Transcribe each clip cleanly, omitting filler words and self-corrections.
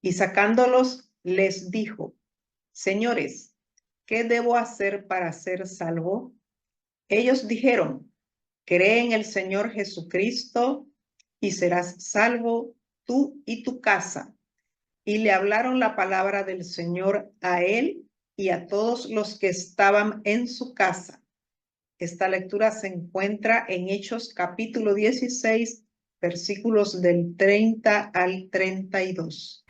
y sacándolos les dijo: Señores, ¿qué debo hacer para ser salvo? Ellos dijeron: Cree en el Señor Jesucristo y serás salvo tú y tu casa. Y le hablaron la palabra del Señor a él y a todos los que estaban en su casa. Esta lectura se encuentra en Hechos capítulo 16, versículos del 30 al 32.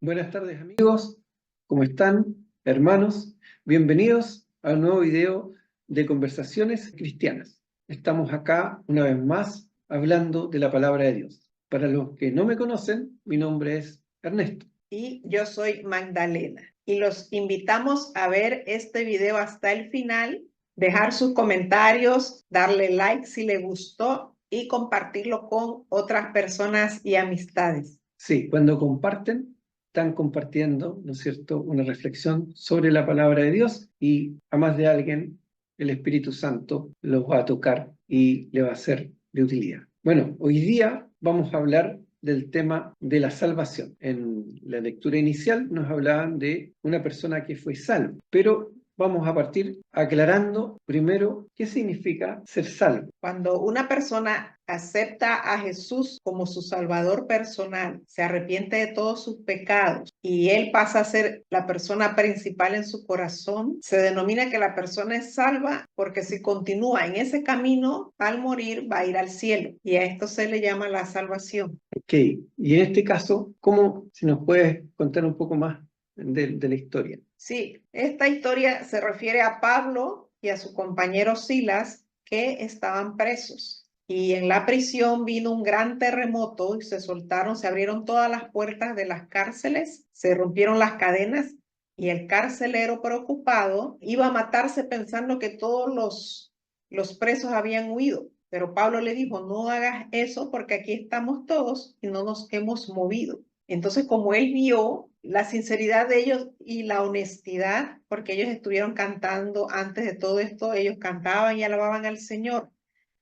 Buenas tardes amigos, ¿cómo están, hermanos? Bienvenidos a un nuevo video de Conversaciones Cristianas. Estamos acá una vez más hablando de la palabra de Dios. Para los que no me conocen, mi nombre es Ernesto. Y yo soy Magdalena. Y los invitamos a ver este video hasta el final, dejar sus comentarios, darle like si le gustó y compartirlo con otras personas y amistades. Sí, cuando comparten, están compartiendo, ¿no es cierto?, una reflexión sobre la palabra de Dios y a más de alguien, el Espíritu Santo los va a tocar y le va a ser de utilidad. Bueno, hoy día vamos a hablar del tema de la salvación. En la lectura inicial nos hablaban de una persona que fue salva, pero vamos a partir aclarando primero qué significa ser salvo. Cuando una persona acepta a Jesús como su Salvador personal, se arrepiente de todos sus pecados y Él pasa a ser la persona principal en su corazón, se denomina que la persona es salva porque si continúa en ese camino, al morir va a ir al cielo y a esto se le llama la salvación. Ok, y en este caso, ¿cómo, si nos puedes contar un poco más de la historia? Sí, esta historia se refiere a Pablo y a su compañero Silas que estaban presos. Y en la prisión vino un gran terremoto y se soltaron, se abrieron todas las puertas de las cárceles, se rompieron las cadenas y el carcelero preocupado iba a matarse pensando que todos los presos habían huido. Pero Pablo le dijo: no hagas eso porque aquí estamos todos y no nos hemos movido. Entonces, como él vio la sinceridad de ellos y la honestidad, porque ellos estuvieron cantando antes de todo esto, ellos cantaban y alababan al Señor.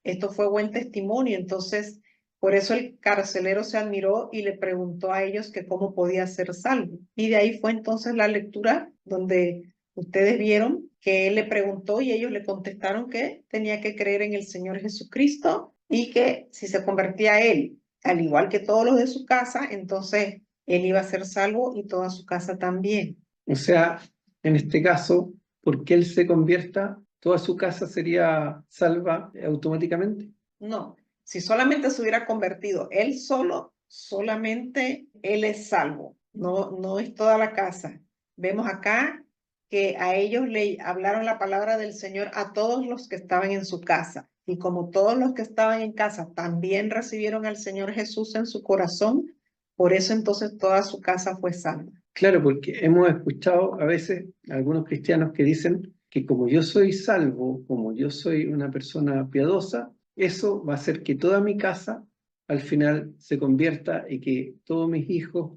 Esto fue buen testimonio. Entonces, por eso el carcelero se admiró y le preguntó a ellos que cómo podía ser salvo. Y de ahí fue entonces la lectura donde ustedes vieron que él le preguntó y ellos le contestaron que tenía que creer en el Señor Jesucristo y que si se convertía a él, al igual que todos los de su casa, entonces él iba a ser salvo y toda su casa también. O sea, en este caso, porque él se convierta, toda su casa sería salva automáticamente. No, si solamente se hubiera convertido él solo, solamente él es salvo, no es toda la casa. Vemos acá que a ellos le hablaron la palabra del Señor a todos los que estaban en su casa. Y como todos los que estaban en casa también recibieron al Señor Jesús en su corazón, por eso entonces toda su casa fue salva. Claro, porque hemos escuchado a veces a algunos cristianos que dicen que como yo soy salvo, como yo soy una persona piadosa, eso va a hacer que toda mi casa al final se convierta y que todos mis hijos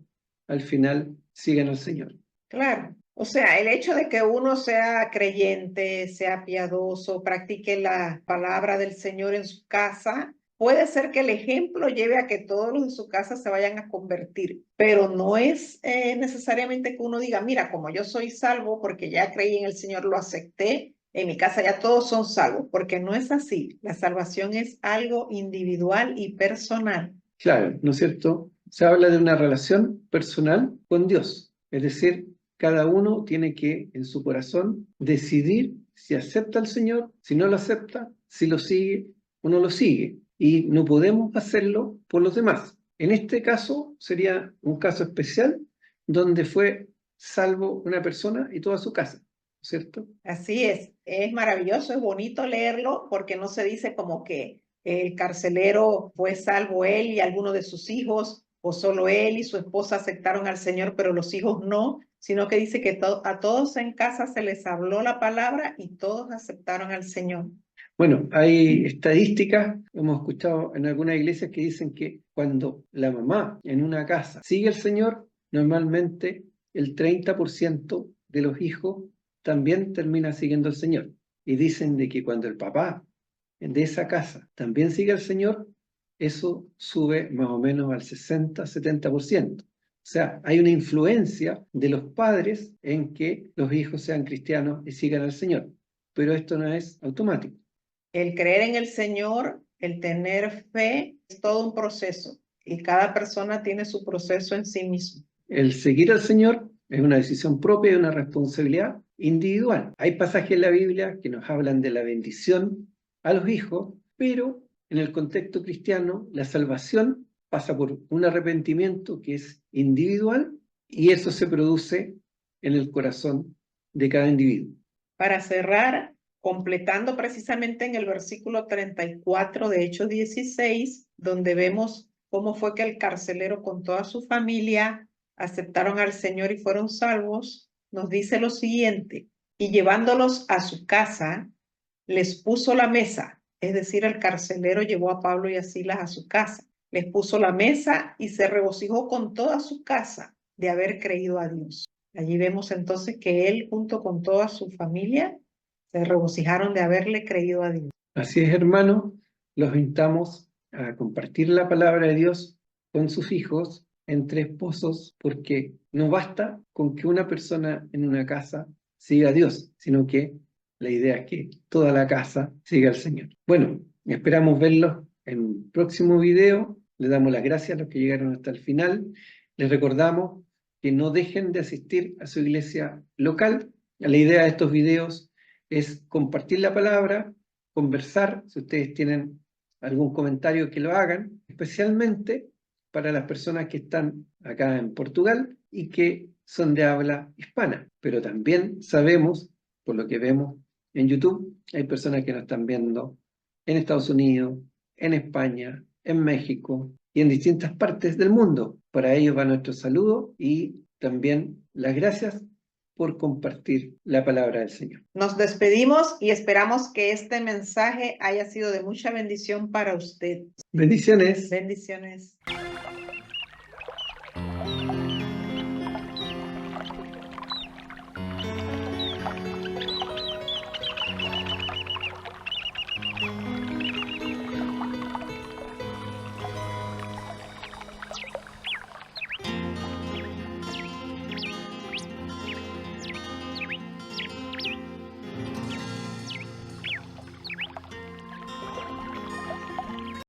al final sigan al Señor. Claro, o sea, el hecho de que uno sea creyente, sea piadoso, practique la palabra del Señor en su casa, puede ser que el ejemplo lleve a que todos los de su casa se vayan a convertir, pero no es necesariamente que uno diga: mira, como yo soy salvo porque ya creí en el Señor, lo acepté, en mi casa ya todos son salvos, porque no es así. La salvación es algo individual y personal. Claro, ¿no es cierto? Se habla de una relación personal con Dios, es decir, cada uno tiene que en su corazón decidir si acepta al Señor, si no lo acepta, si lo sigue o no lo sigue. Y no podemos hacerlo por los demás. En este caso sería un caso especial donde fue salvo una persona y toda su casa, ¿cierto? Así es maravilloso, es bonito leerlo porque no se dice como que el carcelero fue salvo él y alguno de sus hijos, o solo él y su esposa aceptaron al Señor, pero los hijos no, sino que dice que a todos en casa se les habló la palabra y todos aceptaron al Señor. Bueno, hay estadísticas, hemos escuchado en algunas iglesias que dicen que cuando la mamá en una casa sigue al Señor, normalmente el 30% de los hijos también termina siguiendo al Señor. Y dicen de que cuando el papá de esa casa también sigue al Señor, eso sube más o menos al 60-70%. O sea, hay una influencia de los padres en que los hijos sean cristianos y sigan al Señor. Pero esto no es automático. El creer en el Señor, el tener fe, es todo un proceso y cada persona tiene su proceso en sí mismo. El seguir al Señor es una decisión propia y una responsabilidad individual. Hay pasajes en la Biblia que nos hablan de la bendición a los hijos, pero en el contexto cristiano la salvación pasa por un arrepentimiento que es individual y eso se produce en el corazón de cada individuo. Para cerrar, completando precisamente en el versículo 34 de Hechos 16, donde vemos cómo fue que el carcelero con toda su familia aceptaron al Señor y fueron salvos, nos dice lo siguiente: y llevándolos a su casa, les puso la mesa, es decir, el carcelero llevó a Pablo y a Silas a su casa, les puso la mesa y se regocijó con toda su casa de haber creído a Dios. Allí vemos entonces que él, junto con toda su familia, se regocijaron de haberle creído a Dios. Así es, hermanos, los invitamos a compartir la palabra de Dios con sus hijos entre esposos, porque no basta con que una persona en una casa siga a Dios, sino que la idea es que toda la casa siga al Señor. Bueno, esperamos verlos en un próximo video. Les damos las gracias a los que llegaron hasta el final. Les recordamos que no dejen de asistir a su iglesia local. La idea de estos videos es compartir la palabra, conversar. Si ustedes tienen algún comentario, que lo hagan, especialmente para las personas que están acá en Portugal y que son de habla hispana. Pero también sabemos, por lo que vemos en YouTube, hay personas que nos están viendo en Estados Unidos, en España, en México y en distintas partes del mundo. Para ellos va nuestro saludo y también las gracias por compartir la palabra del Señor. Nos despedimos y esperamos que este mensaje haya sido de mucha bendición para usted. Bendiciones. Bendiciones.